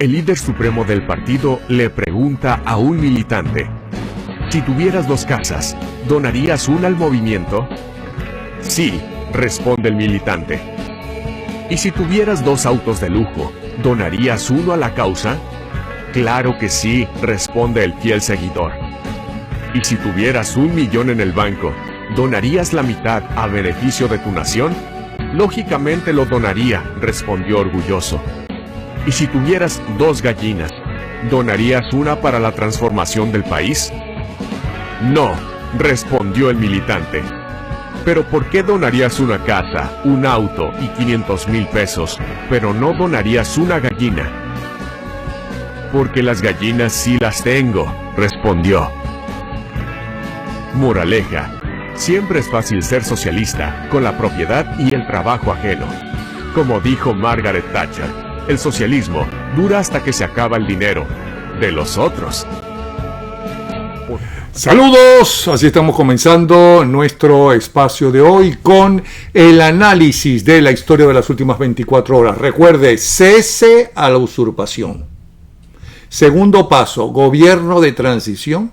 El líder supremo del partido le pregunta a un militante: si tuvieras 2 casas, ¿donarías una al movimiento? Sí, responde el militante. ¿Y si tuvieras 2 autos de lujo, ¿donarías uno a la causa? Claro que sí, responde el fiel seguidor. ¿Y si tuvieras 1 millón en el banco, ¿donarías la mitad a beneficio de tu nación? Lógicamente lo donaría, respondió orgulloso. ¿Y si tuvieras 2 gallinas, ¿donarías una para la transformación del país? No, respondió el militante. ¿Pero por qué donarías una casa, un auto y 500,000 pesos, pero no donarías una gallina? Porque las gallinas sí las tengo, respondió. Moraleja: siempre es fácil ser socialista con la propiedad y el trabajo ajeno. Como dijo Margaret Thatcher, el socialismo dura hasta que se acaba el dinero de los otros. Saludos, así estamos comenzando nuestro espacio de hoy con el análisis de la historia de las últimas 24 horas. Recuerde, cese a la usurpación. Segundo paso, gobierno de transición.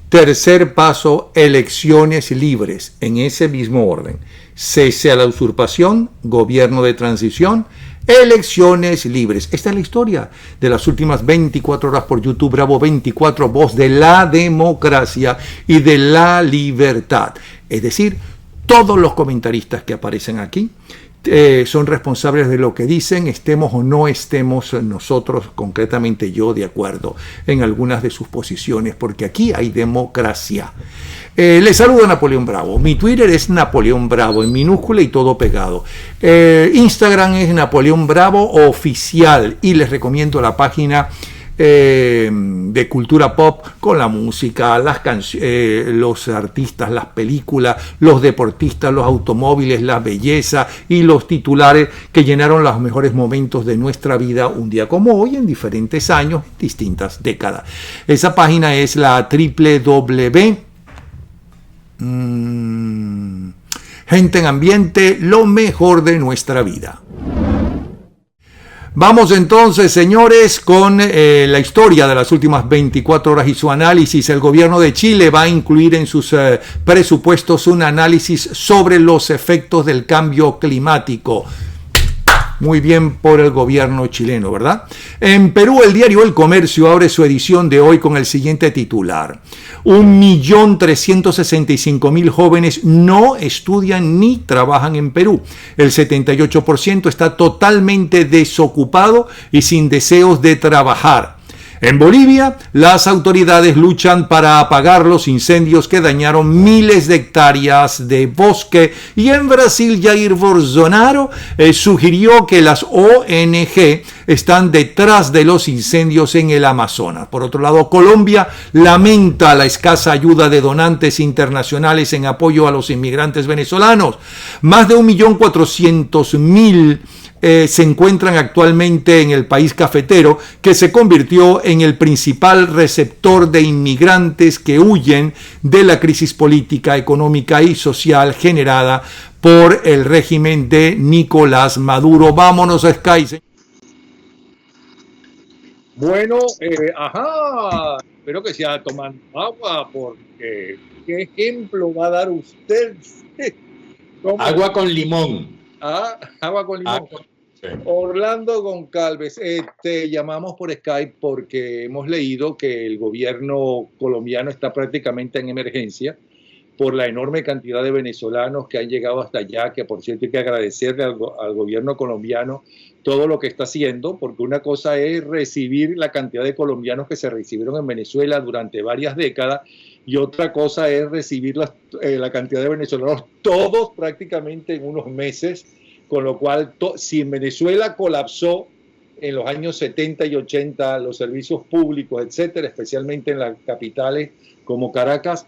Tercer paso, elecciones libres, en ese mismo orden. Cese a la usurpación, gobierno de transición, elecciones libres. Esta es la historia de las últimas 24 horas por YouTube Bravo 24, voz de la democracia y de la libertad. Es decir, todos los comentaristas que aparecen aquí son responsables de lo que dicen, estemos o no estemos nosotros, concretamente yo, de acuerdo en algunas de sus posiciones, porque aquí hay democracia. Les saludo a Napoleón Bravo. Mi Twitter es Napoleón Bravo, en minúscula y todo pegado. Instagram es Napoleón Bravo Oficial y les recomiendo la página de cultura pop con la música, las los artistas, las películas, los deportistas, los automóviles, la belleza y los titulares que llenaron los mejores momentos de nuestra vida un día como hoy en diferentes años, distintas décadas. Esa página es la www. Gente en Ambiente, lo mejor de nuestra vida. Vamos entonces, señores, con la historia de las últimas 24 horas y su análisis. El gobierno de Chile va a incluir en sus presupuestos un análisis sobre los efectos del cambio climático. Muy bien por el gobierno chileno, ¿verdad? En Perú, el diario El Comercio abre su edición de hoy con el siguiente titular: 1.365.000 jóvenes no estudian ni trabajan en Perú. El 78% está totalmente desocupado y sin deseos de trabajar. En Bolivia, las autoridades luchan para apagar los incendios que dañaron miles de hectáreas de bosque. Y en Brasil, Jair Bolsonaro sugirió que las ONG están detrás de los incendios en el Amazonas. Por otro lado, Colombia lamenta la escasa ayuda de donantes internacionales en apoyo a los inmigrantes venezolanos. Más de 1.400.000 se encuentran actualmente en el país cafetero, que se convirtió en el principal receptor de inmigrantes que huyen de la crisis política, económica y social generada por el régimen de Nicolás Maduro. Vámonos a Sky. Bueno, espero que sea tomando agua, porque ¿qué ejemplo va a dar usted? Agua con limón. Agua con limón. Orlando Goncalves, llamamos por Skype porque hemos leído que el gobierno colombiano está prácticamente en emergencia por la enorme cantidad de venezolanos que han llegado hasta allá, que por cierto hay que agradecerle al gobierno colombiano todo lo que está haciendo, porque una cosa es recibir la cantidad de colombianos que se recibieron en Venezuela durante varias décadas, y otra cosa es recibir la cantidad de venezolanos, todos prácticamente en unos meses. Con lo cual, si en Venezuela colapsó en los años 70 y 80 los servicios públicos, etcétera, especialmente en las capitales como Caracas,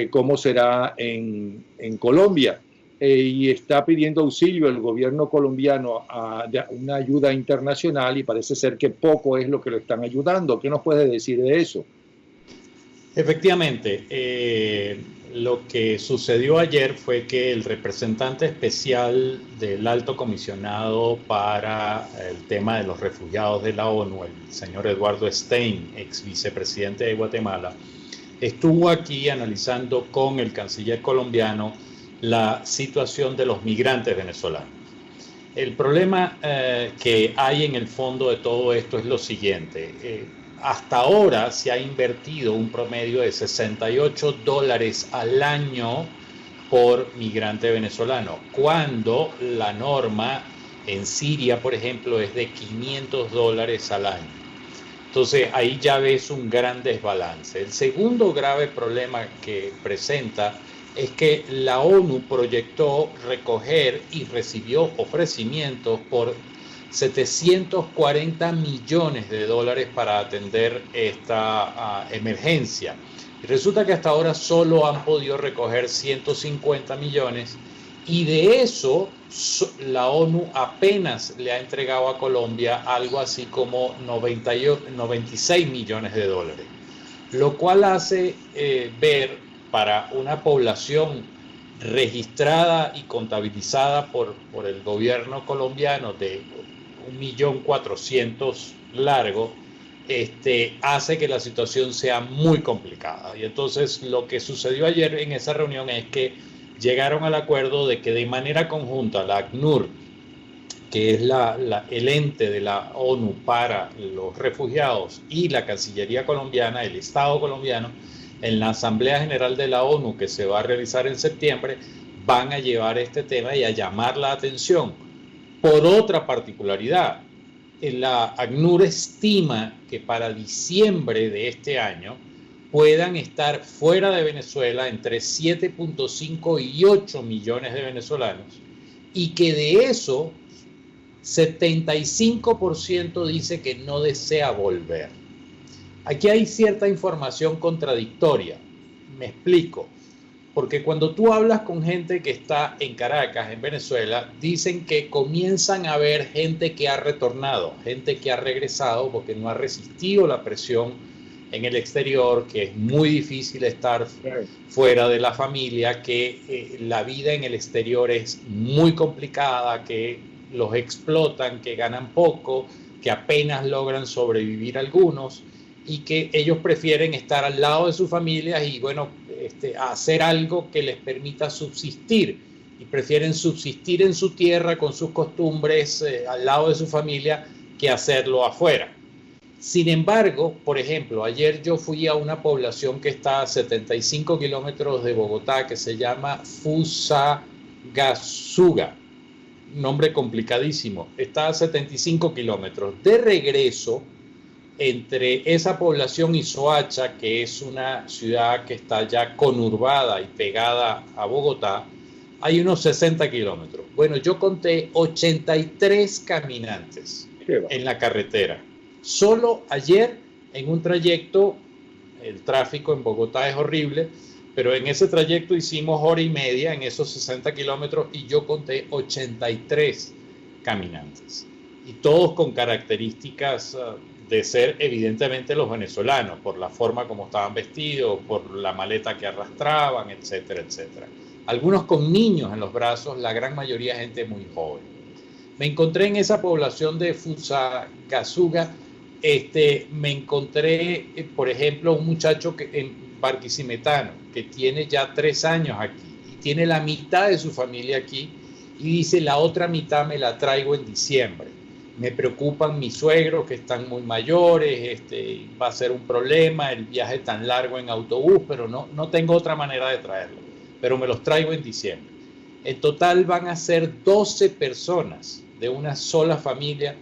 ¿cómo será en Colombia? Y está pidiendo auxilio el gobierno colombiano a una ayuda internacional, y parece ser que poco es lo que lo están ayudando. ¿Qué nos puede decir de eso? Efectivamente, Lo que sucedió ayer fue que el representante especial del Alto Comisionado para el tema de los refugiados de la ONU, el señor Eduardo Stein, ex vicepresidente de Guatemala, estuvo aquí analizando con el canciller colombiano la situación de los migrantes venezolanos. El problema que hay en el fondo de todo esto es lo siguiente. Hasta ahora se ha invertido un promedio de $68 al año por migrante venezolano, cuando la norma en Siria, por ejemplo, es de $500 al año. Entonces ahí ya ves un gran desbalance. El segundo grave problema que presenta es que la ONU proyectó recoger y recibió ofrecimientos por $740 millones para atender esta emergencia. Y resulta que hasta ahora solo han podido recoger 150 millones y de eso la ONU apenas le ha entregado a Colombia algo así como 96 millones de dólares, lo cual hace ver para una población registrada y contabilizada por el gobierno colombiano de 1.400.000 largo, hace que la situación sea muy complicada. Y entonces lo que sucedió ayer en esa reunión es que llegaron al acuerdo de que de manera conjunta la ACNUR, que es el ente de la ONU para los refugiados, y la Cancillería colombiana, el Estado colombiano, en la Asamblea General de la ONU que se va a realizar en septiembre, van a llevar este tema y a llamar la atención. Por otra particularidad, la ACNUR estima que para diciembre de este año puedan estar fuera de Venezuela entre 7.5 y 8 millones de venezolanos, y que de eso 75% dice que no desea volver. Aquí hay cierta información contradictoria. Me explico. Porque cuando tú hablas con gente que está en Caracas, en Venezuela, dicen que comienzan a ver gente que ha retornado, gente que ha regresado porque no ha resistido la presión en el exterior, que es muy difícil estar fuera de la familia, que la vida en el exterior es muy complicada, que los explotan, que ganan poco, que apenas logran sobrevivir algunos, y que ellos prefieren estar al lado de sus familias y, bueno, hacer algo que les permita subsistir, y prefieren subsistir en su tierra con sus costumbres al lado de su familia que hacerlo afuera. Sin embargo, por ejemplo, ayer yo fui a una población que está a 75 kilómetros de Bogotá, que se llama Fusagasugá, nombre complicadísimo, está a 75 kilómetros. De regreso, entre esa población y Soacha, que es una ciudad que está ya conurbada y pegada a Bogotá, hay unos 60 kilómetros. Bueno, yo conté 83 caminantes en la carretera. Solo ayer, en un trayecto, el tráfico en Bogotá es horrible, pero en ese trayecto hicimos hora y media en esos 60 kilómetros y yo conté 83 caminantes. Y todos con características de ser evidentemente los venezolanos, por la forma como estaban vestidos, por la maleta que arrastraban, etcétera, etcétera. Algunos con niños en los brazos, la gran mayoría gente muy joven. Me encontré en esa población de Fusagasugá, me encontré, por ejemplo, un muchacho en Barquisimetano, que tiene ya 3 años aquí, y tiene la mitad de su familia aquí, y dice, la otra mitad me la traigo en diciembre. Me preocupan mis suegros que están muy mayores, va a ser un problema el viaje tan largo en autobús, pero no tengo otra manera de traerlo, pero me los traigo en diciembre. En total van a ser 12 personas de una sola familia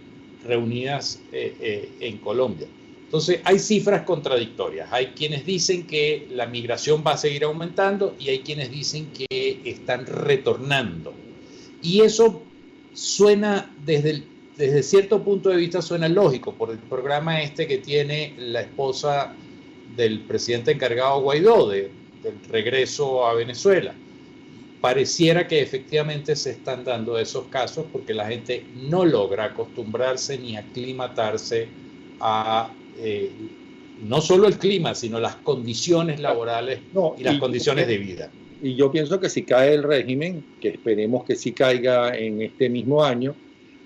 reunidas en Colombia. Entonces hay cifras contradictorias. Hay quienes dicen que la migración va a seguir aumentando y hay quienes dicen que están retornando. Y eso suena desde cierto punto de vista suena lógico por el programa que tiene la esposa del presidente encargado Guaidó del regreso a Venezuela. Pareciera que efectivamente se están dando esos casos porque la gente no logra acostumbrarse ni aclimatarse a no solo el clima, sino las condiciones laborales y las condiciones de vida. Y yo pienso que si cae el régimen, que esperemos que sí caiga en este mismo año,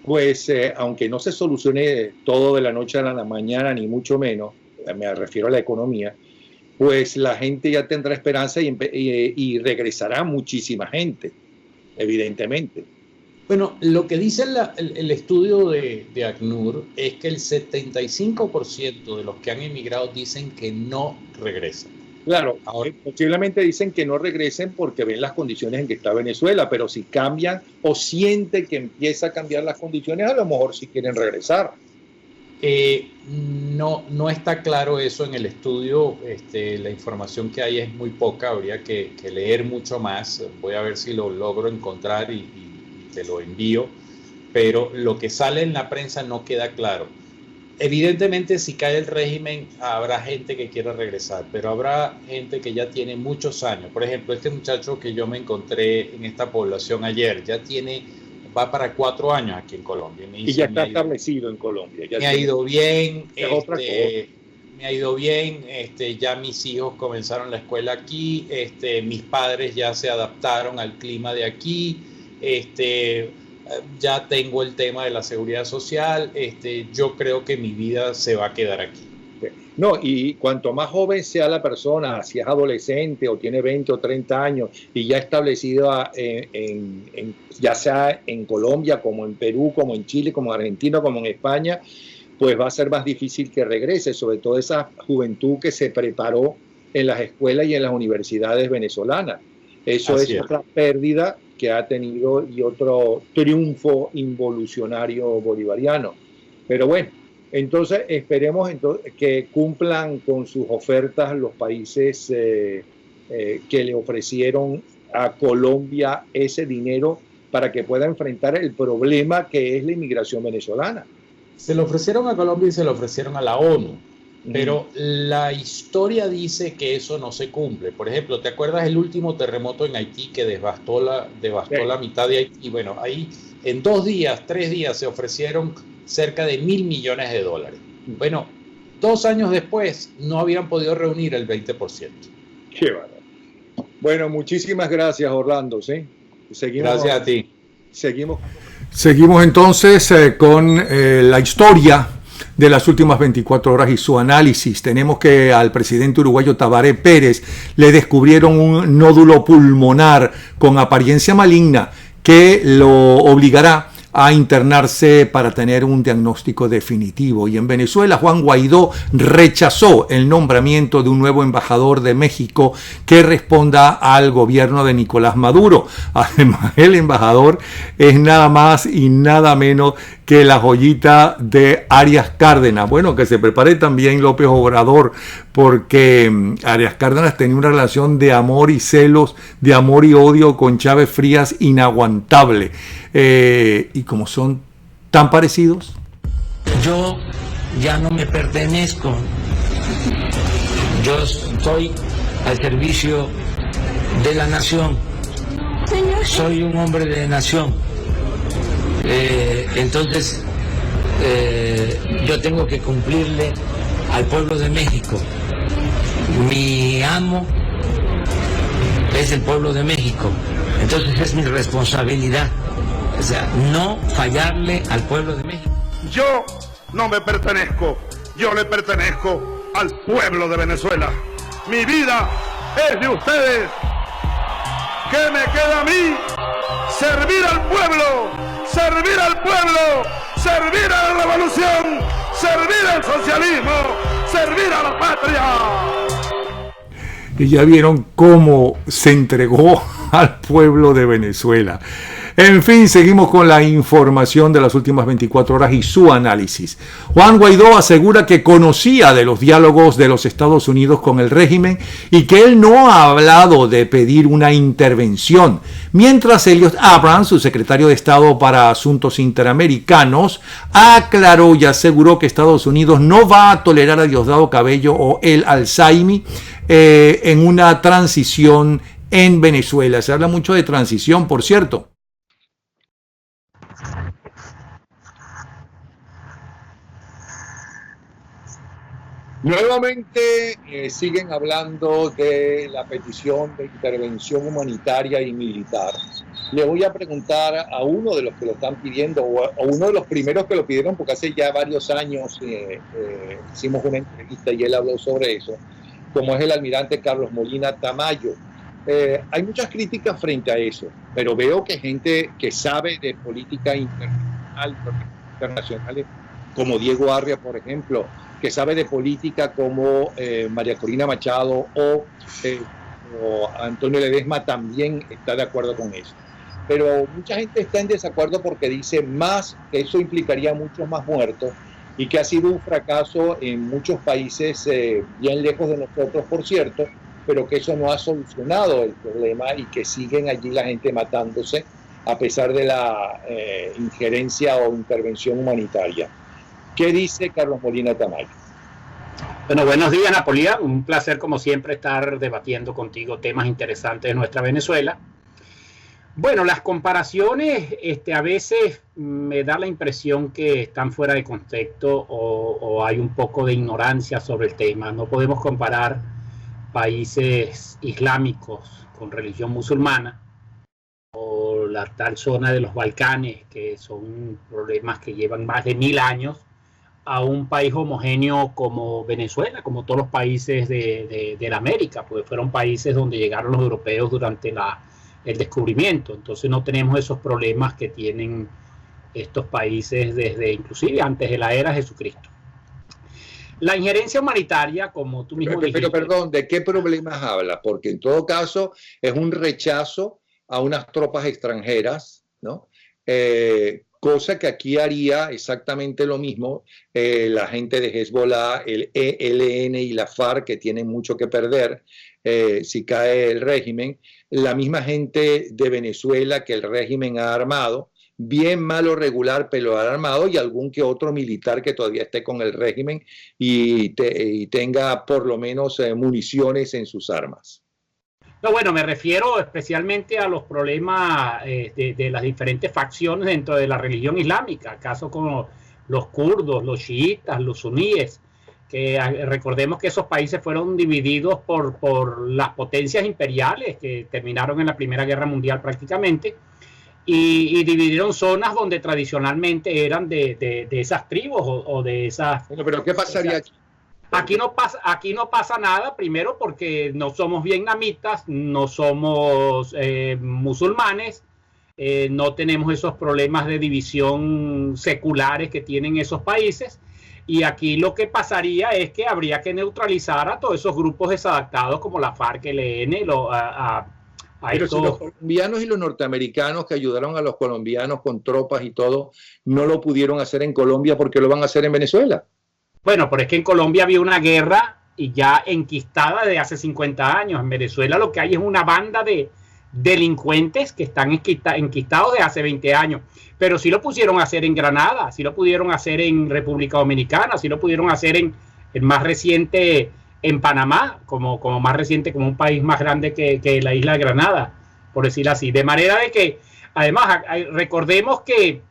pues aunque no se solucione todo de la noche a la mañana, ni mucho menos, me refiero a la economía, pues la gente ya tendrá esperanza y regresará muchísima gente, evidentemente. Bueno, lo que dice el estudio de ACNUR es que el 75% de los que han emigrado dicen que no regresan. Claro, ahora posiblemente dicen que no regresen porque ven las condiciones en que está Venezuela, pero si cambian o sienten que empieza a cambiar las condiciones, a lo mejor sí quieren regresar. No está claro eso en el estudio. La información que hay es muy poca, habría que leer mucho más. Voy a ver si lo logro encontrar y te lo envío, pero lo que sale en la prensa no queda claro. Evidentemente, si cae el régimen, habrá gente que quiera regresar, pero habrá gente que ya tiene muchos años. Por ejemplo, este muchacho que yo me encontré en esta población ayer, va para 4 años aquí en Colombia. Y ya está establecido en Colombia. Me ha ido bien, me ha ido bien, ya mis hijos comenzaron la escuela aquí, mis padres ya se adaptaron al clima de aquí, ya tengo el tema de la seguridad social, yo creo que mi vida se va a quedar aquí. No, y cuanto más joven sea la persona, si es adolescente o tiene 20 o 30 años y ya establecida ya sea en Colombia, como en Perú, como en Chile, como en Argentina, como en España, pues va a ser más difícil que regrese, sobre todo esa juventud que se preparó en las escuelas y en las universidades venezolanas. Eso es otra pérdida que ha tenido y otro triunfo involucionario bolivariano. Pero bueno, entonces esperemos que cumplan con sus ofertas los países que le ofrecieron a Colombia ese dinero para que pueda enfrentar el problema que es la inmigración venezolana. Se lo ofrecieron a Colombia y se lo ofrecieron a la ONU, pero la historia dice que eso no se cumple. Por ejemplo, ¿te acuerdas el último terremoto en Haití que devastó la mitad de Haití? Y bueno, ahí en 2 días, 3 días se ofrecieron cerca de $1.000 millones. Bueno, 2 años después no habían podido reunir el 20%. Qué bárbaro. Bueno, muchísimas gracias, Orlando. ¿Sí? Gracias a ti. Seguimos entonces con la historia de las últimas 24 horas y su análisis. Tenemos que al presidente uruguayo Tabaré Pérez le descubrieron un nódulo pulmonar con apariencia maligna que lo obligará a internarse para tener un diagnóstico definitivo. Y en Venezuela, Juan Guaidó rechazó el nombramiento de un nuevo embajador de México que responda al gobierno de Nicolás Maduro. Además, el embajador es nada más y nada menos que la joyita de Arias Cárdenas. Bueno, que se prepare también López Obrador, porque Arias Cárdenas tenía una relación de amor y celos, de amor y odio con Chávez Frías inaguantable. Y como son tan parecidos. Yo ya no me pertenezco. Yo estoy al servicio de la nación. Soy un hombre de nación. Entonces, yo tengo que cumplirle al pueblo de México. Mi amo es el pueblo de México. Entonces es mi responsabilidad. O sea, no fallarle al pueblo de México. Yo no me pertenezco, yo le pertenezco al pueblo de Venezuela. Mi vida es de ustedes. ¿Qué me queda a mí? Servir al pueblo, servir al pueblo, servir a la revolución, servir al socialismo, servir a la patria. Y ya vieron cómo se entregó al pueblo de Venezuela. En fin, seguimos con la información de las últimas 24 horas y su análisis. Juan Guaidó asegura que conocía de los diálogos de los Estados Unidos con el régimen y que él no ha hablado de pedir una intervención. Mientras Elliot Abrams, su secretario de Estado para Asuntos Interamericanos, aclaró y aseguró que Estados Unidos no va a tolerar a Diosdado Cabello o el Alzaimi en una transición en Venezuela. Se habla mucho de transición, por cierto. Nuevamente siguen hablando de la petición de intervención humanitaria y militar. Le voy a preguntar a uno de los que lo están pidiendo, o a uno de los primeros que lo pidieron, porque hace ya varios años hicimos una entrevista y él habló sobre eso, como es el almirante Carlos Molina Tamayo. Hay muchas críticas frente a eso, pero veo que gente que sabe de política internacional, como Diego Arria, por ejemplo, que sabe de política como María Corina Machado o Antonio Ledesma, también está de acuerdo con eso. Pero mucha gente está en desacuerdo porque dice que eso implicaría muchos más muertos y que ha sido un fracaso en muchos países bien lejos de nosotros, por cierto, pero que eso no ha solucionado el problema y que siguen allí la gente matándose a pesar de la injerencia o intervención humanitaria. ¿Qué dice Carlos Molina Tamayo? Bueno, buenos días, Napoleón. Un placer, como siempre, estar debatiendo contigo temas interesantes de nuestra Venezuela. Bueno, las comparaciones a veces me da la impresión que están fuera de contexto o hay un poco de ignorancia sobre el tema. No podemos comparar países islámicos con religión musulmana o la tal zona de los Balcanes, que son problemas que llevan más de 1000 años, a un país homogéneo como Venezuela, como todos los países de la América, porque fueron países donde llegaron los europeos durante el descubrimiento. Entonces no tenemos esos problemas que tienen estos países desde inclusive antes de la era de Jesucristo. La injerencia humanitaria, como tú mismo dijiste... Pero perdón, ¿de qué problemas habla? Porque en todo caso es un rechazo a unas tropas extranjeras, ¿no? Cosa que aquí haría exactamente lo mismo la gente de Hezbollah, el ELN y la FARC, que tienen mucho que perder si cae el régimen. La misma gente de Venezuela que el régimen ha armado, bien, mal o regular, pero ha armado, y algún que otro militar que todavía esté con el régimen y tenga por lo menos municiones en sus armas. No, bueno, me refiero especialmente a los problemas de las diferentes facciones dentro de la religión islámica, casos como los kurdos, los chiitas, los suníes, que recordemos que esos países fueron divididos por las potencias imperiales que terminaron en la Primera Guerra Mundial prácticamente, y dividieron zonas donde tradicionalmente eran de esas tribus o de esas... Bueno, pero ¿qué pasaría aquí? Aquí no pasa nada, primero porque no somos vietnamitas, no somos musulmanes, no tenemos esos problemas de división seculares que tienen esos países, y aquí lo que pasaría es que habría que neutralizar a todos esos grupos desadaptados como la FARC, ELN, pero si los colombianos y los norteamericanos que ayudaron a los colombianos con tropas y todo, no lo pudieron hacer en Colombia, ¿por qué lo van a hacer en Venezuela? Bueno, pero es que en Colombia había una guerra y ya enquistada de hace 50 años. En Venezuela lo que hay es una banda de delincuentes que están enquistados de hace 20 años. Pero sí lo pusieron a hacer en Granada, sí lo pudieron hacer en República Dominicana, sí lo pudieron hacer en el más reciente en Panamá, como más reciente, como un país más grande que la isla de Granada, por decirlo así. De manera de que, además, recordemos que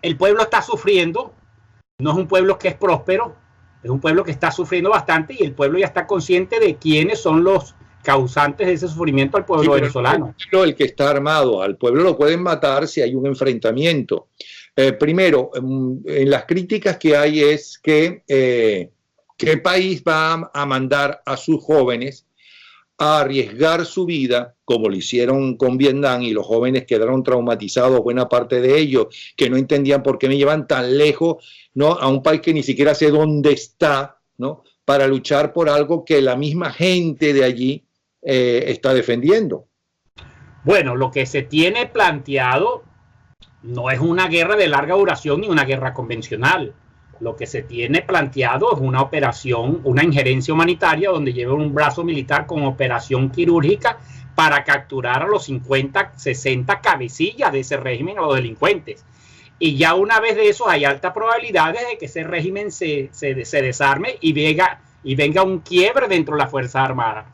el pueblo está sufriendo, no es un pueblo que es próspero, es un pueblo que está sufriendo bastante y el pueblo ya está consciente de quiénes son los causantes de ese sufrimiento al pueblo venezolano. El que está armado, al pueblo lo pueden matar si hay un enfrentamiento. Primero, en las críticas que hay es que ¿qué país va a mandar a sus jóvenes a arriesgar su vida, como lo hicieron con Vietnam, y los jóvenes quedaron traumatizados, buena parte de ellos, que no entendían por qué me llevan tan lejos, ¿no?, a un país que ni siquiera sé dónde está, ¿no?, para luchar por algo que la misma gente de allí está defendiendo? Bueno, lo que se tiene planteado no es una guerra de larga duración ni una guerra convencional. Lo que se tiene planteado es una operación, una injerencia humanitaria donde lleva un brazo militar con operación quirúrgica para capturar a los 50, 60 cabecillas de ese régimen, a los delincuentes. Y ya una vez de eso hay altas probabilidades de que ese régimen se desarme y venga un quiebre dentro de las Fuerzas Armadas.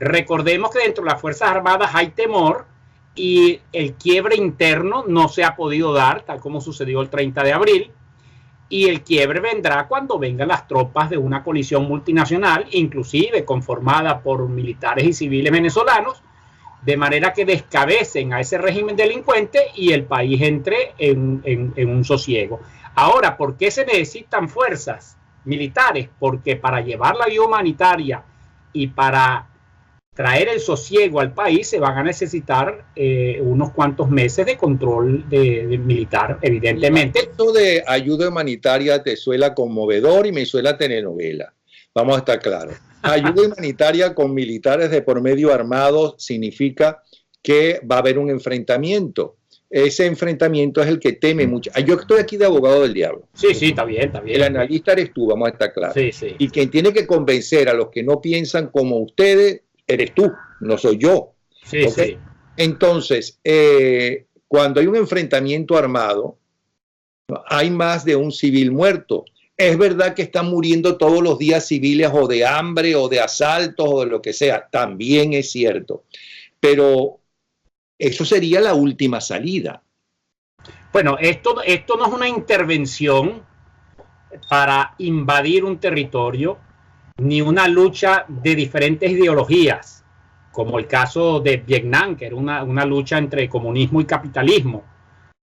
Recordemos que dentro de las Fuerzas Armadas hay temor y el quiebre interno no se ha podido dar, tal como sucedió el 30 de abril. y el quiebre vendrá cuando vengan las tropas de una coalición multinacional, inclusive conformada por militares y civiles venezolanos, de manera que descabecen a ese régimen delincuente y el país entre en un sosiego. Ahora, ¿por qué se necesitan fuerzas militares? Porque para llevar la vía humanitaria y para traer el sosiego al país se van a necesitar unos cuantos meses de control de militar, evidentemente. Esto de ayuda humanitaria te suena conmovedor y me suena telenovela. Vamos a estar claros. Ayuda humanitaria con militares de por medio armados significa que va a haber un enfrentamiento. Ese enfrentamiento es el que teme mucho. Yo estoy aquí de abogado del diablo. Sí, sí, está bien, está bien. El analista eres tú, vamos a estar claros. Sí, sí. Y quien tiene que convencer a los que no piensan como ustedes, eres tú, no soy yo. Sí, ¿Okay? sí. Entonces, cuando hay un enfrentamiento armado, hay más de un civil muerto. Es verdad que están muriendo todos los días civiles o de hambre o de asaltos o de lo que sea. También es cierto. Pero eso sería la última salida. Bueno, esto no es una intervención para invadir un territorio, ni una lucha de diferentes ideologías, como el caso de Vietnam, que era una lucha entre comunismo y capitalismo,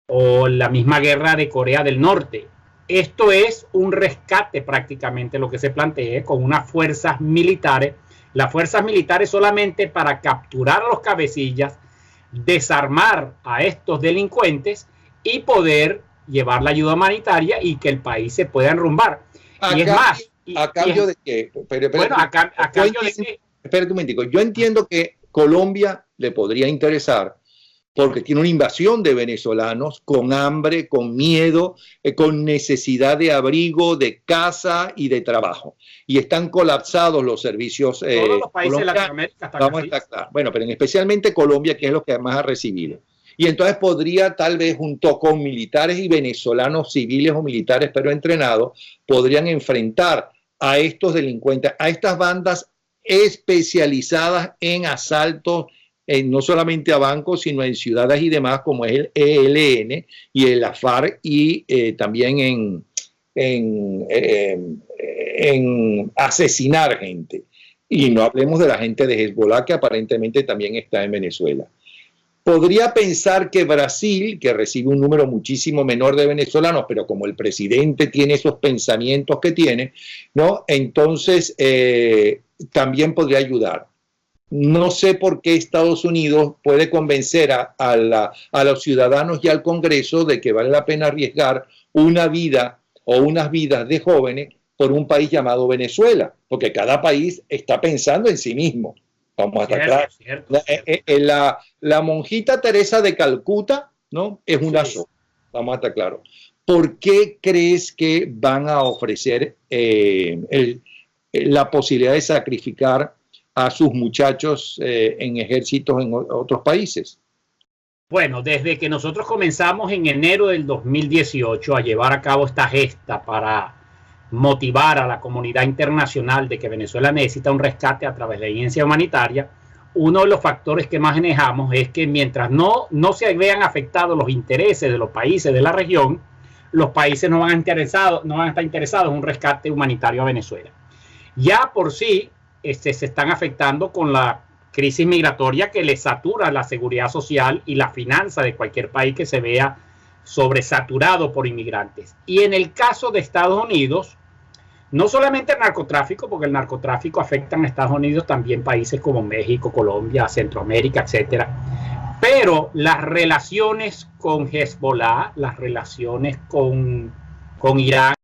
o la misma guerra de Corea del Norte. Esto es un rescate prácticamente lo que se plantea con unas fuerzas militares. Las fuerzas militares solamente para capturar a los cabecillas, desarmar a estos delincuentes y poder llevar la ayuda humanitaria y que el país se pueda enrumbar. Y es más, ¿a cambio de qué? Bueno, a cambio de qué. Espérate un momentico. Yo entiendo que Colombia le podría interesar porque tiene una invasión de venezolanos con hambre, con miedo, con necesidad de abrigo, de casa y de trabajo. Y están colapsados los servicios. Todos los países de Latinoamérica están vamos a estar claros. Bueno, pero especialmente Colombia, que es lo que más ha recibido. Y entonces podría, tal vez junto con militares y venezolanos civiles o militares, pero entrenados, podrían enfrentar a estos delincuentes, a estas bandas especializadas en asaltos, no solamente a bancos, sino en ciudades y demás, como es el ELN y el FARC, y también en asesinar gente. Y no hablemos de la gente de Hezbollah, que aparentemente también está en Venezuela. Podría pensar que Brasil, que recibe un número muchísimo menor de venezolanos, pero como el presidente tiene esos pensamientos que tiene, ¿no? Entonces también podría ayudar. No sé por qué Estados Unidos puede convencer a los ciudadanos y al Congreso de que vale la pena arriesgar una vida o unas vidas de jóvenes por un país llamado Venezuela, porque cada país está pensando en sí mismo. Vamos a estar claros. La monjita Teresa de Calcuta, ¿no? Es una sola. Vamos a estar claros. ¿Por qué crees que van a ofrecer la posibilidad de sacrificar a sus muchachos en ejércitos en otros países? Bueno, desde que nosotros comenzamos en enero del 2018 a llevar a cabo esta gesta para motivar a la comunidad internacional de que Venezuela necesita un rescate a través de la agencia humanitaria, uno de los factores que más manejamos es que mientras no se vean afectados los intereses de los países de la región, los países no van a estar interesados en un rescate humanitario a Venezuela. Ya por sí se están afectando con la crisis migratoria que les satura la seguridad social y la finanza de cualquier país que se vea sobresaturado por inmigrantes. Y en el caso de Estados Unidos, no solamente el narcotráfico, porque el narcotráfico afecta a Estados Unidos, también países como México, Colombia, Centroamérica, etcétera. Pero las relaciones con Hezbollah, las relaciones con Irán,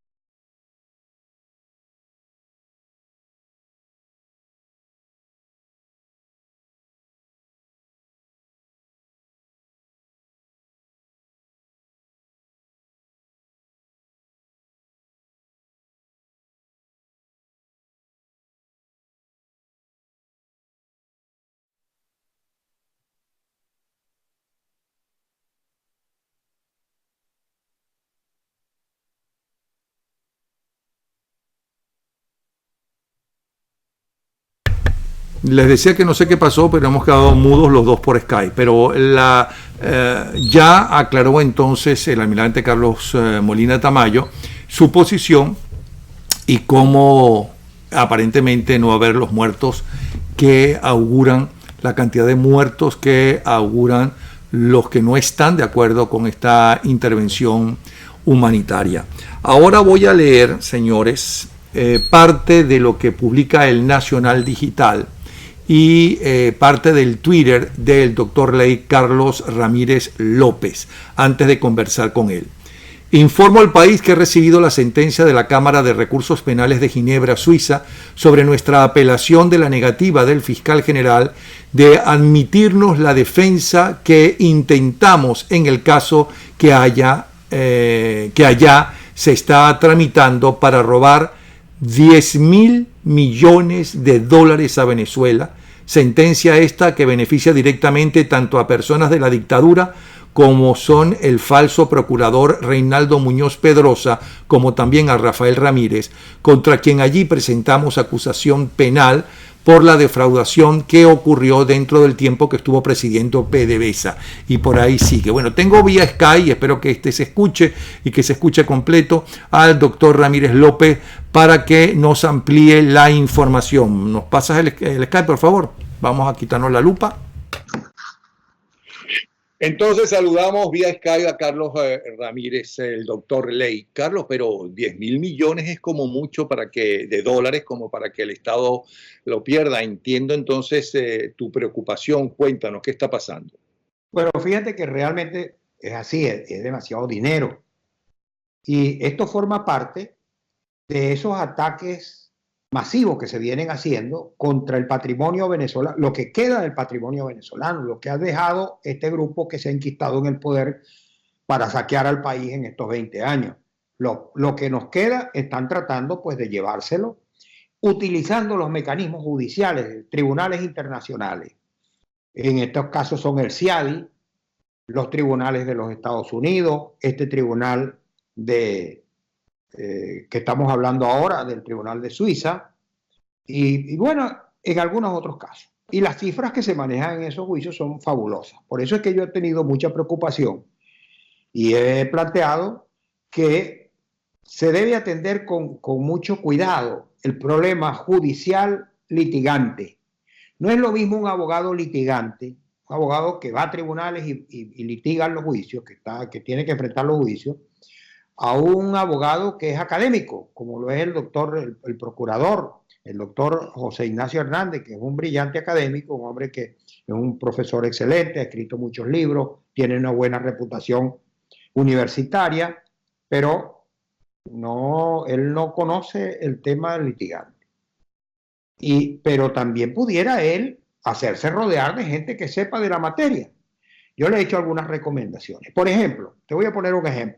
Les decía que no sé qué pasó, pero hemos quedado mudos los dos por Skype. Pero ya aclaró entonces el almirante Carlos Molina Tamayo su posición y cómo aparentemente no haber los muertos que auguran, la cantidad de muertos que auguran los que no están de acuerdo con esta intervención humanitaria. Ahora voy a leer, señores, parte de lo que publica el Nacional Digital y parte del Twitter del doctor Ley Carlos Ramírez López, antes de conversar con él. Informo al país que he recibido la sentencia de la Cámara de Recursos Penales de Ginebra, Suiza, sobre nuestra apelación de la negativa del fiscal general de admitirnos la defensa que intentamos en el caso que allá se está tramitando para robar 10.000 millones de dólares a Venezuela, sentencia esta que beneficia directamente tanto a personas de la dictadura como son el falso procurador Reinaldo Muñoz Pedrosa, como también a Rafael Ramírez, contra quien allí presentamos acusación penal por la defraudación que ocurrió dentro del tiempo que estuvo presidiendo PDVSA. Y por ahí sigue. Bueno, tengo vía Skype, espero que este se escuche y que se escuche completo al doctor Ramírez López para que nos amplíe la información. ¿Nos pasas el Skype, por favor? Vamos a quitarnos la lupa. Entonces saludamos vía Skype a Carlos Ramírez, el doctor Ley. Carlos, pero 10.000 millones es como mucho de dólares como para que el Estado lo pierda. Entiendo entonces tu preocupación. Cuéntanos, ¿qué está pasando? Bueno, fíjate que realmente es así, es demasiado dinero. Y esto forma parte de esos ataques masivos que se vienen haciendo contra el patrimonio venezolano, lo que queda del patrimonio venezolano, lo que ha dejado este grupo que se ha enquistado en el poder para saquear al país en estos 20 años. Lo que nos queda están tratando pues de llevárselo utilizando los mecanismos judiciales, tribunales internacionales. En estos casos son el CIADI, los tribunales de los Estados Unidos, este tribunal que estamos hablando ahora, del Tribunal de Suiza, y bueno, en algunos otros casos. Y las cifras que se manejan en esos juicios son fabulosas. Por eso es que yo he tenido mucha preocupación y he planteado que se debe atender con mucho cuidado el problema judicial litigante. No es lo mismo un abogado litigante, un abogado que va a tribunales y litiga los juicios, que tiene que enfrentar los juicios, a un abogado que es académico, como lo es el procurador, el doctor José Ignacio Hernández, que es un brillante académico, un hombre que es un profesor excelente, ha escrito muchos libros, tiene una buena reputación universitaria, pero él no conoce el tema del litigante. Pero también pudiera él hacerse rodear de gente que sepa de la materia. Yo le he hecho algunas recomendaciones. Por ejemplo, te voy a poner un ejemplo.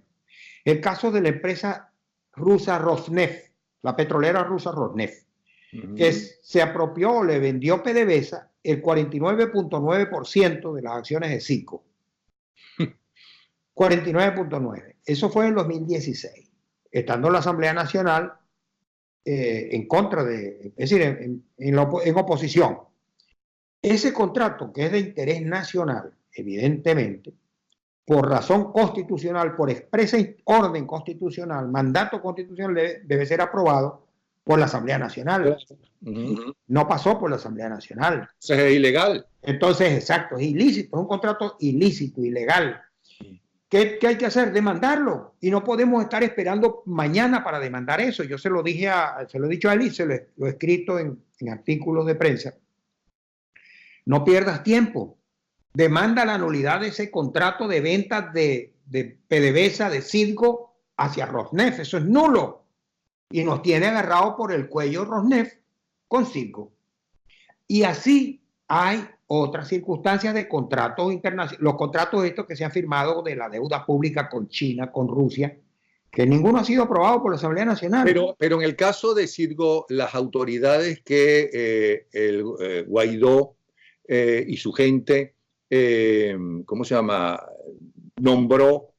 El caso de la empresa rusa Rosneft, la petrolera rusa Rosneft, que se apropió, le vendió PDVSA el 49.9% de las acciones de Citgo. 49.9%. Eso fue en 2016, estando en la Asamblea Nacional en contra es decir, en oposición. Ese contrato, que es de interés nacional, evidentemente, por razón constitucional, por expresa orden constitucional, mandato constitucional, debe ser aprobado por la Asamblea Nacional. No pasó por la Asamblea Nacional. Eso es ilegal. Entonces, exacto, es ilícito, es un contrato ilícito, ilegal. ¿Qué hay que hacer? Demandarlo. Y no podemos estar esperando mañana para demandar eso. Yo se lo he dicho a él y lo he escrito en artículos de prensa. No pierdas tiempo. Demanda la nulidad de ese contrato de ventas de PDVSA, de Citgo, hacia Rosneft. Eso es nulo. Y nos tiene agarrado por el cuello Rosneft con Citgo. Y así hay otras circunstancias de contratos internacionales. Los contratos estos que se han firmado de la deuda pública con China, con Rusia, que ninguno ha sido aprobado por la Asamblea Nacional. Pero en el caso de Citgo, las autoridades que el Guaidó y su gente ¿cómo se llama? Nombró,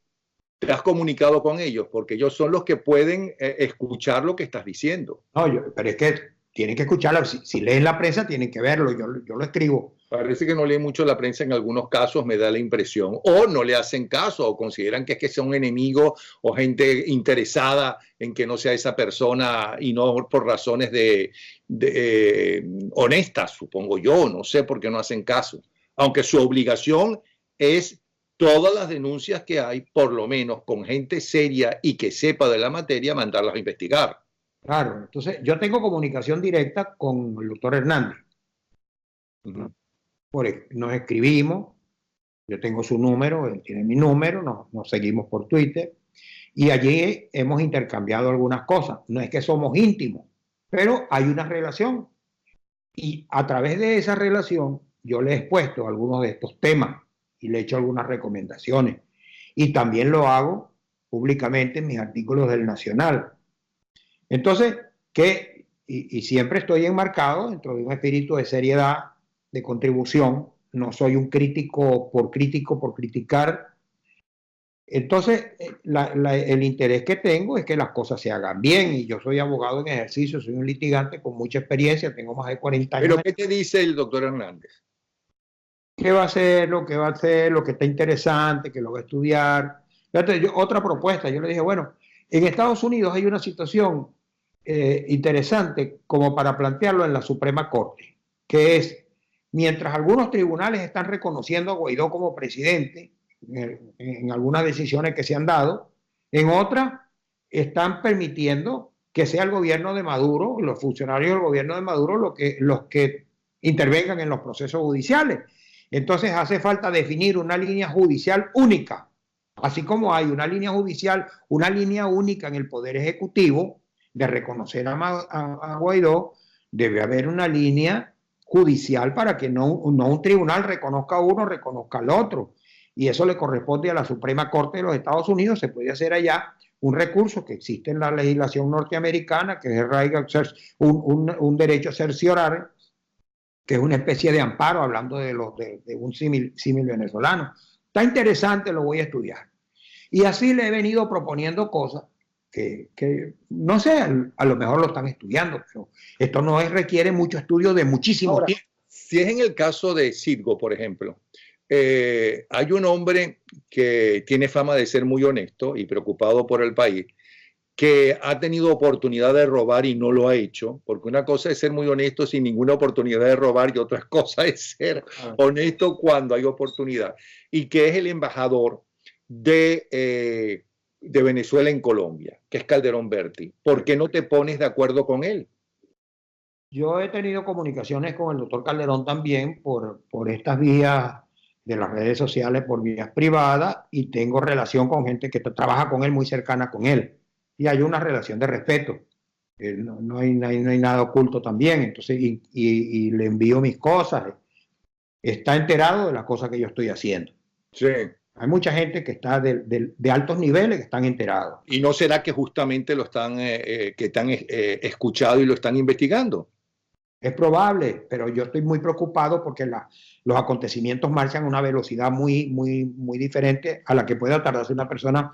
¿te has comunicado con ellos? Porque ellos son los que pueden escuchar lo que estás diciendo. No, pero es que tienen que escucharlo. Si leen la prensa, tienen que verlo. Yo lo escribo. Parece que no leen mucho la prensa en algunos casos, me da la impresión. O no le hacen caso, o consideran que es que son enemigos o gente interesada en que no sea esa persona y no por razones honestas, supongo yo. No sé por qué no hacen caso. Aunque su obligación es todas las denuncias que hay, por lo menos con gente seria y que sepa de la materia, mandarlas a investigar. Claro, entonces yo tengo comunicación directa con el doctor Hernández. Nos escribimos, yo tengo su número, él tiene mi número, nos seguimos por Twitter y allí hemos intercambiado algunas cosas. No es que somos íntimos, pero hay una relación y a través de esa relación yo le he expuesto algunos de estos temas y le he hecho algunas recomendaciones y también lo hago públicamente en mis artículos del Nacional. Entonces, y siempre estoy enmarcado dentro de un espíritu de seriedad, de contribución, no soy un crítico por criticar. Entonces, el interés que tengo es que las cosas se hagan bien y yo soy abogado en ejercicio, soy un litigante con mucha experiencia, tengo más de 40 años. ¿Pero qué te dice el doctor Hernández? ¿Qué va a hacer? Lo que va a hacer, lo que está interesante, que lo va a estudiar. Fíjate, otra propuesta, yo le dije, bueno, en Estados Unidos hay una situación interesante como para plantearlo en la Suprema Corte, que es, mientras algunos tribunales están reconociendo a Guaidó como presidente en algunas decisiones que se han dado, en otras están permitiendo que sea el gobierno de Maduro, los funcionarios del gobierno de Maduro, los que intervengan en los procesos judiciales. Entonces hace falta definir una línea judicial única, así como hay una línea judicial, una línea única en el Poder Ejecutivo de reconocer a Guaidó, debe haber una línea judicial para que no un tribunal reconozca a uno, reconozca al otro. Y eso le corresponde a la Suprema Corte de los Estados Unidos. Se puede hacer allá un recurso que existe en la legislación norteamericana, que es un derecho cerciorar, que es una especie de amparo, hablando de un símil venezolano. Está interesante, lo voy a estudiar. Y así le he venido proponiendo cosas que no sé, a lo mejor lo están estudiando, pero esto no requiere mucho estudio de muchísimo tiempo. Si es en el caso de Citgo, por ejemplo, hay un hombre que tiene fama de ser muy honesto y preocupado por el país, que ha tenido oportunidad de robar y no lo ha hecho, porque una cosa es ser muy honesto sin ninguna oportunidad de robar y otra cosa es ser honesto cuando hay oportunidad, y que es el embajador de Venezuela en Colombia, que es Calderón Berti. ¿Por qué no te pones de acuerdo con él? Yo he tenido comunicaciones con el doctor Calderón también por estas vías de las redes sociales, por vías privadas, y tengo relación con gente que trabaja con él, muy cercana con él. Y hay una relación de respeto. No hay nada oculto también. Entonces, y le envío mis cosas. Está enterado de las cosas que yo estoy haciendo. Sí. Hay mucha gente que está de altos niveles que están enterados. ¿Y no será que justamente lo están escuchado y lo están investigando? Es probable, pero yo estoy muy preocupado porque los acontecimientos marchan a una velocidad muy, muy, muy diferente a la que pueda tardarse una persona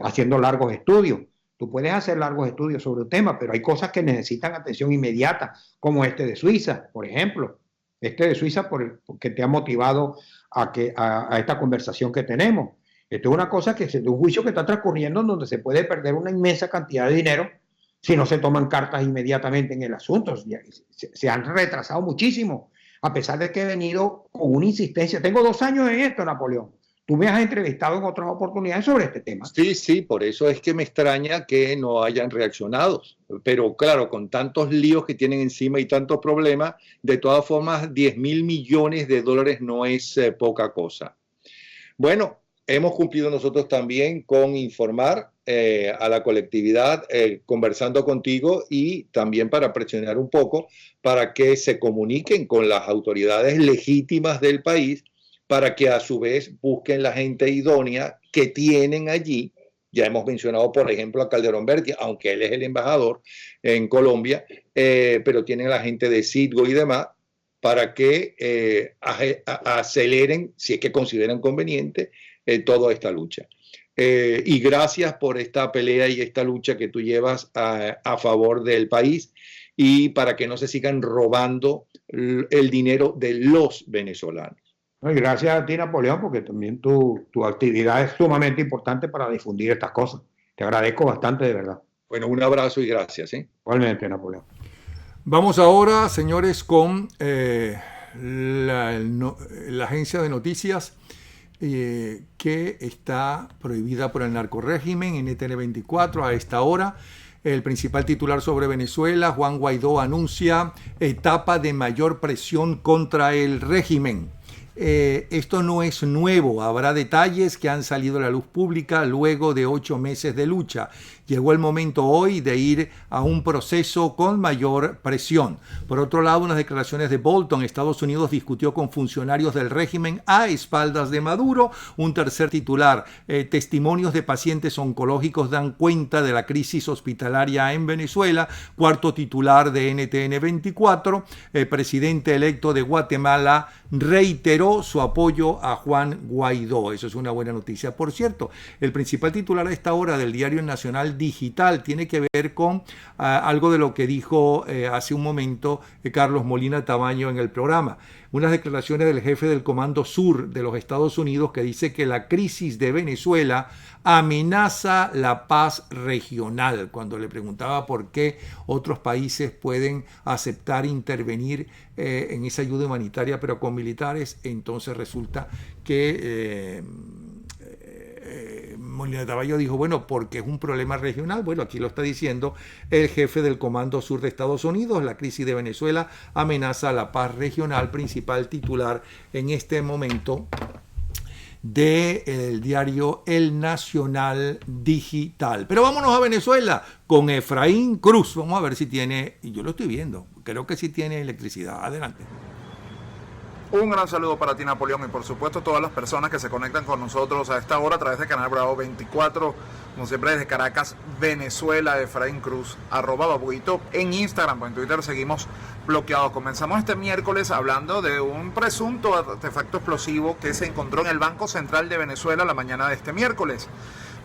haciendo largos estudios. Tú puedes hacer largos estudios sobre un tema, pero hay cosas que necesitan atención inmediata, como este de Suiza, por ejemplo. Este de Suiza porque te ha motivado a esta conversación que tenemos. Esto es una cosa un juicio que está transcurriendo en donde se puede perder una inmensa cantidad de dinero si no se toman cartas inmediatamente en el asunto. Se han retrasado muchísimo, a pesar de que he venido con una insistencia. Tengo 2 años en esto, Napoleón. Tú me has entrevistado en otras oportunidades sobre este tema. Sí, por eso es que me extraña que no hayan reaccionado. Pero claro, con tantos líos que tienen encima y tantos problemas, de todas formas, 10.000 millones de dólares no es poca cosa. Bueno, hemos cumplido nosotros también con informar a la colectividad, conversando contigo, y también para presionar un poco para que se comuniquen con las autoridades legítimas del país, para que a su vez busquen la gente idónea que tienen allí. Ya hemos mencionado, por ejemplo, a Calderón Berti, aunque él es el embajador en Colombia, pero tienen la gente de Citgo y demás, para que aceleren, si es que consideran conveniente, toda esta lucha. Y gracias por esta pelea y esta lucha que tú llevas a favor del país y para que no se sigan robando el dinero de los venezolanos. Y gracias a ti, Napoleón, porque también tu actividad es sumamente importante para difundir estas cosas. Te agradezco bastante, de verdad. Bueno, un abrazo y gracias. Igualmente, Napoleón. Vamos ahora, señores, con la agencia de noticias que está prohibida por el narcorrégimen, NTN 24, a esta hora. El principal titular sobre Venezuela, Juan Guaidó, anuncia etapa de mayor presión contra el régimen. Esto no es nuevo, habrá detalles que han salido a la luz pública luego de 8 meses de lucha. Llegó el momento hoy de ir a un proceso con mayor presión. Por otro lado, unas declaraciones de Bolton, Estados Unidos discutió con funcionarios del régimen a espaldas de Maduro. Un tercer titular, testimonios de pacientes oncológicos dan cuenta de la crisis hospitalaria en Venezuela. Cuarto titular de NTN 24, el presidente electo de Guatemala reiteró su apoyo a Juan Guaidó. Eso es una buena noticia. Por cierto, el principal titular a esta hora del Diario Nacional Digital tiene que ver con algo de lo que dijo hace un momento Carlos Molina Tamayo en el programa. Unas declaraciones del jefe del Comando Sur de los Estados Unidos que dice que la crisis de Venezuela amenaza la paz regional. Cuando le preguntaba por qué otros países pueden aceptar intervenir en esa ayuda humanitaria pero con militares, entonces resulta que Molina Tamayo dijo, bueno, porque es un problema regional. Bueno, aquí lo está diciendo el jefe del Comando Sur de Estados Unidos. La crisis de Venezuela amenaza la paz regional, principal titular en este momento del diario El Nacional Digital. Pero vámonos a Venezuela con Efraín Cruz. Vamos a ver si tiene, y yo lo estoy viendo, creo que sí tiene electricidad. Adelante. Un gran saludo para ti, Napoleón, y por supuesto todas las personas que se conectan con nosotros a esta hora a través de Canal Bravo 24, como siempre desde Caracas, Venezuela, Efraín Cruz, @babuito en Instagram, pues en Twitter seguimos bloqueados. Comenzamos este miércoles hablando de un presunto artefacto explosivo que se encontró en el Banco Central de Venezuela la mañana de este miércoles.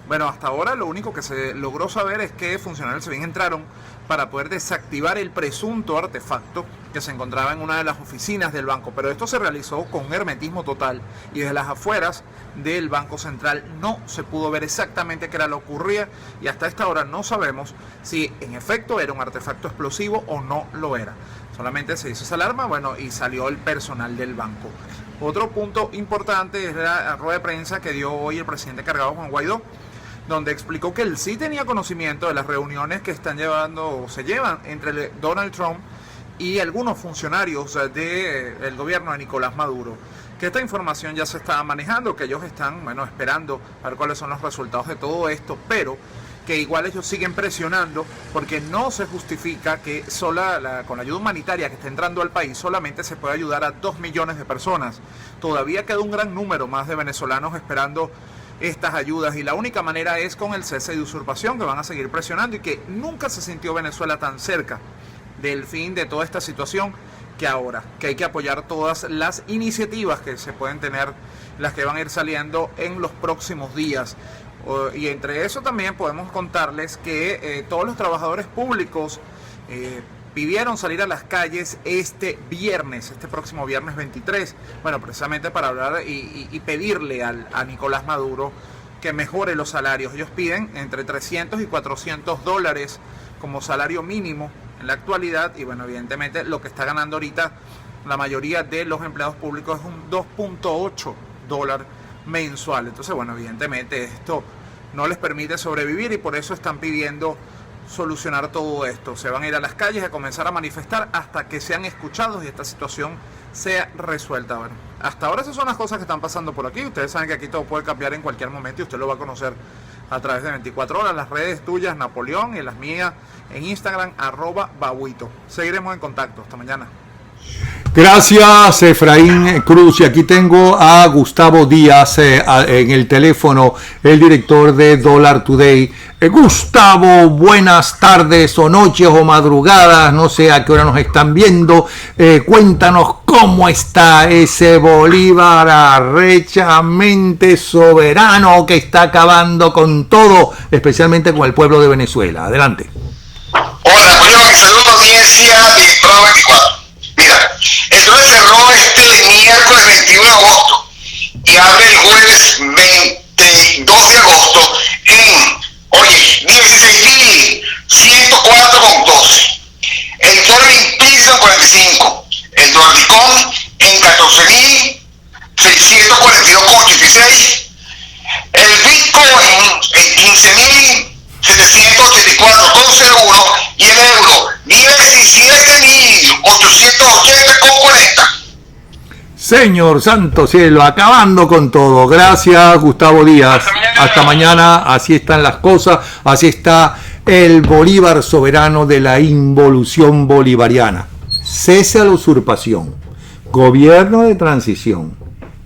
Bueno, hasta ahora lo único que se logró saber es que funcionarios civil entraron para poder desactivar el presunto artefacto que se encontraba en una de las oficinas del banco, pero esto se realizó con un hermetismo total y desde las afueras del Banco Central no se pudo ver exactamente qué era lo que ocurría y hasta esta hora no sabemos si en efecto era un artefacto explosivo o no lo era. Solamente se hizo esa alarma, bueno, y salió el personal del banco. Otro punto importante es la rueda de prensa que dio hoy el presidente cargado Juan Guaidó, donde explicó que él sí tenía conocimiento de las reuniones que están llevando o se llevan entre Donald Trump y algunos funcionarios del gobierno de Nicolás Maduro, que esta información ya se estaba manejando, que ellos están, bueno, esperando a ver cuáles son los resultados de todo esto, pero que igual ellos siguen presionando porque no se justifica que con la ayuda humanitaria que está entrando al país solamente se puede ayudar a 2 millones de personas. Todavía queda un gran número más de venezolanos esperando estas ayudas y la única manera es con el cese de usurpación, que van a seguir presionando y que nunca se sintió Venezuela tan cerca del fin de toda esta situación que ahora, que hay que apoyar todas las iniciativas que se pueden tener, las que van a ir saliendo en los próximos días. Y entre eso también podemos contarles que todos los trabajadores públicos pidieron salir a las calles este próximo viernes 23, bueno, precisamente para hablar y pedirle a Nicolás Maduro que mejore los salarios. Ellos piden entre 300 y 400 dólares como salario mínimo en la actualidad y bueno, evidentemente lo que está ganando ahorita la mayoría de los empleados públicos es un 2.8 dólares mensual. Entonces, bueno, evidentemente esto no les permite sobrevivir y por eso están pidiendo solucionar todo esto. Se van a ir a las calles a comenzar a manifestar hasta que sean escuchados y esta situación sea resuelta. Bueno, hasta ahora esas son las cosas que están pasando por aquí. Ustedes saben que aquí todo puede cambiar en cualquier momento y usted lo va a conocer a través de 24 horas. Las redes tuyas, Napoleón, y las mías en Instagram, @babuito. Seguiremos en contacto. Hasta mañana. Gracias, Efraín Cruz. Y aquí tengo a Gustavo Díaz en el teléfono, el director de Dollar Today. Gustavo, buenas tardes o noches o madrugadas, no sé a qué hora nos están viendo. Cuéntanos cómo está ese Bolívar arrechamente soberano que está acabando con todo, especialmente con el pueblo de Venezuela. Adelante. Hola, Napoleón, saludos bien decía de Bravo 24. Mira, el dólar cerró este miércoles 21 de agosto y abre el jueves 22 de agosto en, oye, 16.104,12. El dólar implica en 45. El dólar Licón en 14.642,86. El Bitcoin en 15.784,01 y el euro 17.880,40. Señor santo cielo, acabando con todo. Gracias, Gustavo Díaz. Hasta mañana. Así están las cosas. Así está el Bolívar soberano de la involución bolivariana. Cese a la usurpación. Gobierno de transición.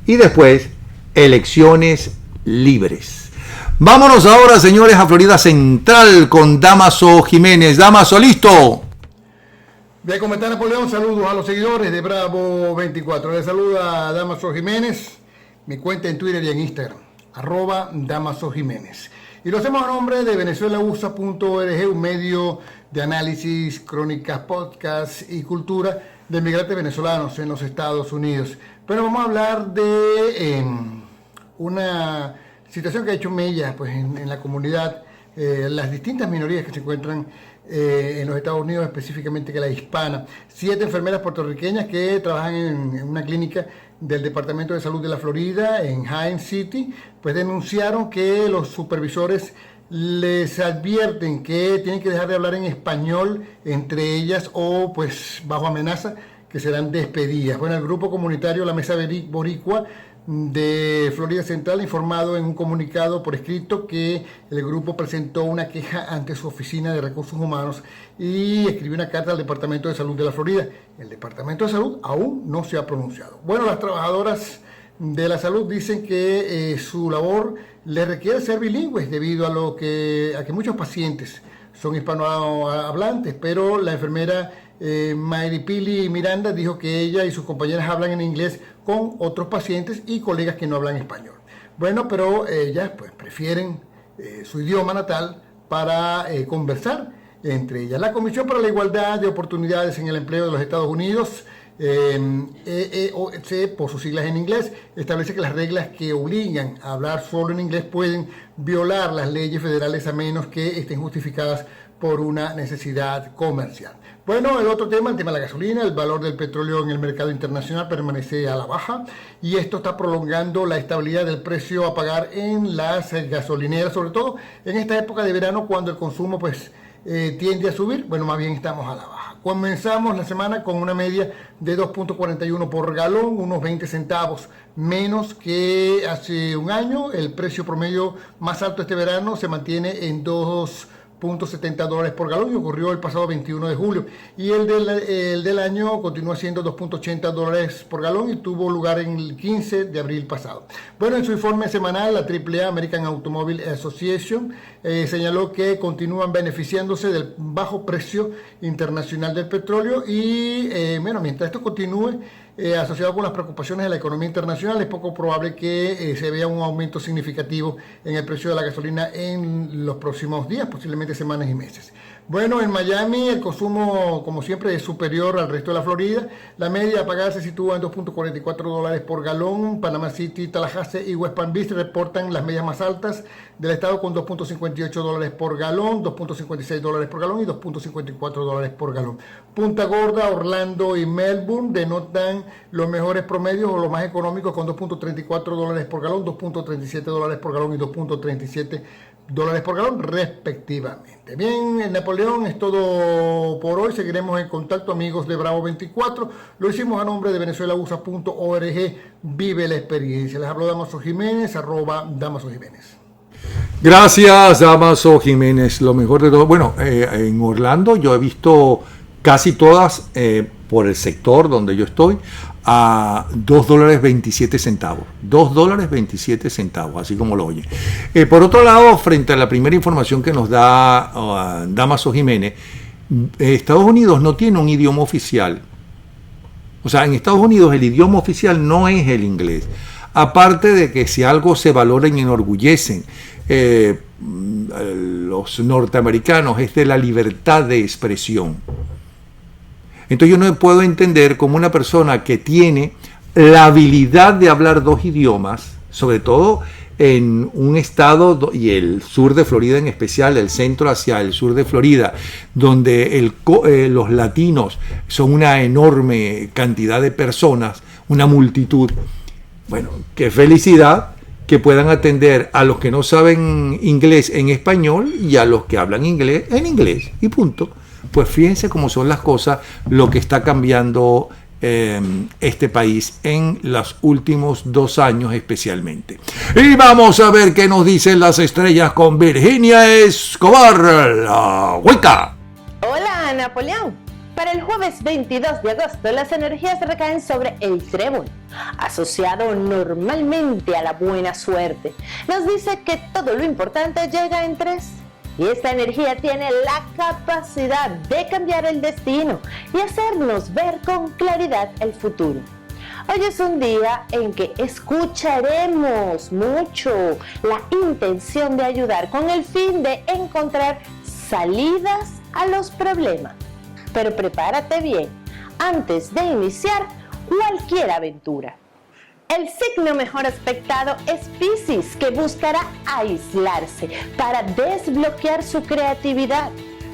Y después, elecciones libres. Vámonos ahora, señores, a Florida Central con Dámaso Jiménez. Dámaso, listo. Bien, ¿cómo está Napoleón? Saludos a los seguidores de Bravo 24. Les saluda Dámaso Jiménez, mi cuenta en Twitter y en Instagram, @Dámaso Jiménez. Y lo hacemos a nombre de venezuelausa.org, un medio de análisis, crónicas, podcasts y cultura de migrantes venezolanos en los Estados Unidos. Pero vamos a hablar de una situación que ha hecho mella pues, en la comunidad, las distintas minorías que se encuentran en los Estados Unidos, específicamente que la hispana. 7 enfermeras puertorriqueñas que trabajan en una clínica del Departamento de Salud de la Florida, en Haines City, pues denunciaron que los supervisores les advierten que tienen que dejar de hablar en español entre ellas o pues bajo amenaza que serán despedidas. Bueno, el grupo comunitario La Mesa Boricua de Florida Central ha informado en un comunicado por escrito que el grupo presentó una queja ante su oficina de recursos humanos y escribió una carta al Departamento de Salud de la Florida. El Departamento de Salud aún no se ha pronunciado. Bueno, las trabajadoras de la salud dicen que su labor les requiere ser bilingües debido a que muchos pacientes son hispanohablantes, pero la enfermera Mayripili Miranda dijo que ella y sus compañeras hablan en inglés con otros pacientes y colegas que no hablan español. Bueno, pero ellas pues prefieren su idioma natal para conversar entre ellas. La Comisión para la Igualdad de Oportunidades en el Empleo de los Estados Unidos, EEOC por sus siglas en inglés, establece que las reglas que obligan a hablar solo en inglés pueden violar las leyes federales a menos que estén justificadas por una necesidad comercial. Bueno, el otro tema, el tema de la gasolina, el valor del petróleo en el mercado internacional permanece a la baja y esto está prolongando la estabilidad del precio a pagar en las gasolineras, sobre todo en esta época de verano cuando el consumo pues tiende a subir. Bueno, más bien estamos a la baja. Comenzamos la semana con una media de 2.41 por galón, unos 20 centavos menos que hace un año. El precio promedio más alto este verano se mantiene en $2.70 por galón y ocurrió el pasado 21 de julio. Y el del año continúa siendo $2.80 por galón y tuvo lugar en el 15 de abril pasado. Bueno, en su informe semanal, la AAA, American Automobile Association, señaló que continúan beneficiándose del bajo precio internacional del petróleo y, bueno, mientras esto continúe, asociado con las preocupaciones de la economía internacional, es poco probable que se vea un aumento significativo en el precio de la gasolina en los próximos días, posiblemente semanas y meses. Bueno, en Miami el consumo, como siempre, es superior al resto de la Florida. La media a pagar se sitúa en $2.44 por galón. Panama City, Tallahassee y West Palm Beach reportan las medias más altas del estado con $2.58 por galón, $2.56 por galón y $2.54 por galón. Punta Gorda, Orlando y Melbourne denotan los mejores promedios o los más económicos con $2.34 por galón, $2.37 por galón y $2.37 por galón respectivamente. Bien, en Napoleón es todo por hoy. Seguiremos en contacto, amigos de Bravo 24. Lo hicimos a nombre de venezuelausa.org. Vive la experiencia. Les hablo Dámaso Jiménez, @Dámaso Jiménez. Gracias, Dámaso Jiménez. Lo mejor de todo. Bueno, en Orlando yo he visto casi todas por el sector donde yo estoy a $2.27. $2.27, así como lo oye. Por otro lado, frente a la primera información que nos da Dámaso Jiménez, Estados Unidos no tiene un idioma oficial. O sea, en Estados Unidos el idioma oficial no es el inglés. Aparte de que si algo se valora y enorgullecen los norteamericanos es de la libertad de expresión. Entonces yo no puedo entender cómo una persona que tiene la habilidad de hablar 2 idiomas, sobre todo en un estado, y el sur de Florida en especial, el centro hacia el sur de Florida, donde los latinos son una enorme cantidad de personas, una multitud. Bueno, qué felicidad que puedan atender a los que no saben inglés en español y a los que hablan inglés en inglés, y punto. Pues fíjense cómo son las cosas, lo que está cambiando este país en los últimos 2 años especialmente. Y vamos a ver qué nos dicen las estrellas con Virginia Escobar, la Wicca. Hola, Napoleón. Para el jueves 22 de agosto, las energías recaen sobre el trébol, asociado normalmente a la buena suerte. Nos dice que todo lo importante llega en 3. Y esta energía tiene la capacidad de cambiar el destino y hacernos ver con claridad el futuro. Hoy es un día en que escucharemos mucho la intención de ayudar con el fin de encontrar salidas a los problemas. Pero prepárate bien antes de iniciar cualquier aventura. El signo mejor aspectado es Piscis, que buscará aislarse para desbloquear su creatividad.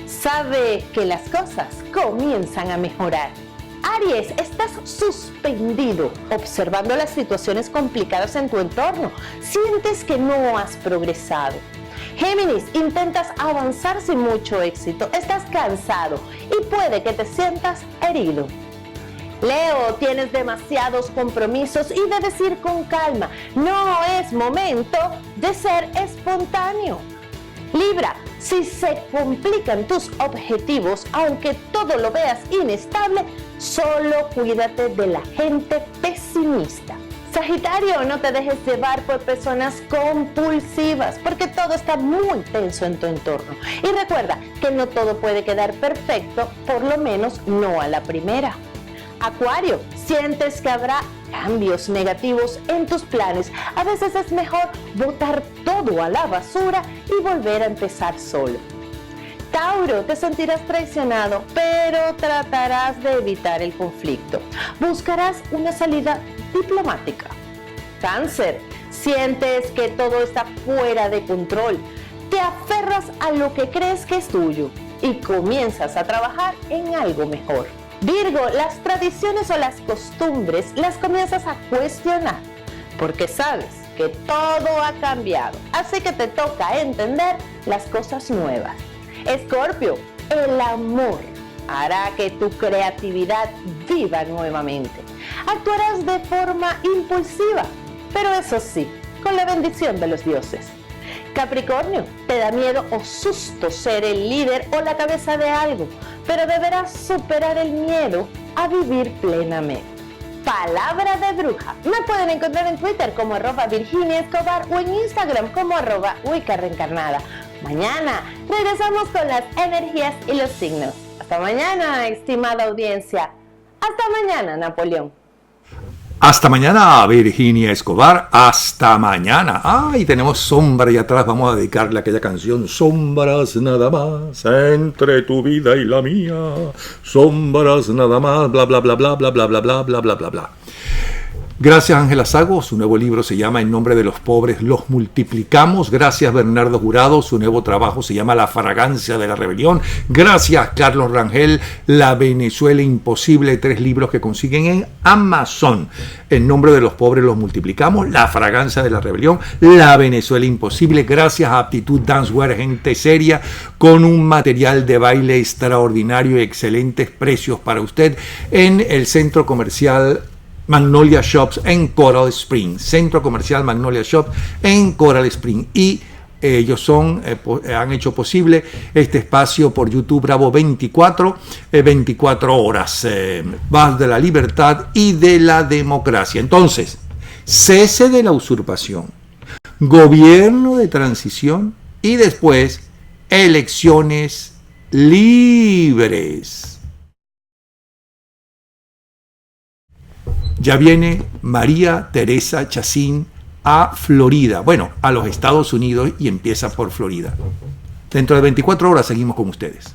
Sabe que las cosas comienzan a mejorar. Aries, estás suspendido observando las situaciones complicadas en tu entorno. Sientes que no has progresado. Géminis, intentas avanzar sin mucho éxito. Estás cansado y puede que te sientas herido. Leo, tienes demasiados compromisos y debes ir con calma. No es momento de ser espontáneo. Libra, si se complican tus objetivos, aunque todo lo veas inestable, solo cuídate de la gente pesimista. Sagitario, no te dejes llevar por personas compulsivas, porque todo está muy tenso en tu entorno. Y recuerda que no todo puede quedar perfecto, por lo menos no a la primera. Acuario, sientes que habrá cambios negativos en tus planes. A veces es mejor botar todo a la basura y volver a empezar solo. Tauro, te sentirás traicionado, pero tratarás de evitar el conflicto. Buscarás una salida diplomática. Cáncer, sientes que todo está fuera de control. Te aferras a lo que crees que es tuyo y comienzas a trabajar en algo mejor. Virgo, las tradiciones o las costumbres las comienzas a cuestionar porque sabes que todo ha cambiado, así que te toca entender las cosas nuevas. Escorpio, el amor hará que tu creatividad viva nuevamente. Actuarás de forma impulsiva, pero eso sí, con la bendición de los dioses. Capricornio, te da miedo o susto ser el líder o la cabeza de algo, pero deberás superar el miedo a vivir plenamente. Palabra de bruja. Me pueden encontrar en Twitter como @Virginia Escobar o en Instagram como @Wicca Reencarnada. Mañana regresamos con las energías y los signos. Hasta mañana, estimada audiencia. Hasta mañana, Napoleón. Hasta mañana, Virginia Escobar. Hasta mañana. Y tenemos Sombra y atrás vamos a dedicarle a aquella canción. Sombras nada más entre tu vida y la mía. Sombras nada más, bla, bla, bla, bla, bla, bla, bla, bla, bla, bla, bla, bla. Gracias, Ángela Sago. Su nuevo libro se llama En nombre de los pobres los multiplicamos. Gracias, Bernardo Jurado. Su nuevo trabajo se llama La fragancia de la rebelión. Gracias, Carlos Rangel. La Venezuela imposible. 3 libros que consiguen en Amazon. En nombre de los pobres los multiplicamos. La fragancia de la rebelión. La Venezuela imposible. Gracias a Aptitud Danceware, gente seria, con un material de baile extraordinario y excelentes precios para usted en el centro comercial Magnolia Shops en Coral Springs, centro comercial Magnolia Shops en Coral Springs, y ellos han hecho posible este espacio por YouTube Bravo 24 horas, paz de la libertad y de la democracia. Entonces, cese de la usurpación, gobierno de transición y después elecciones libres. Ya viene María Teresa Chacín a Florida, bueno, a los Estados Unidos, y empieza por Florida. Dentro de 24 horas seguimos con ustedes.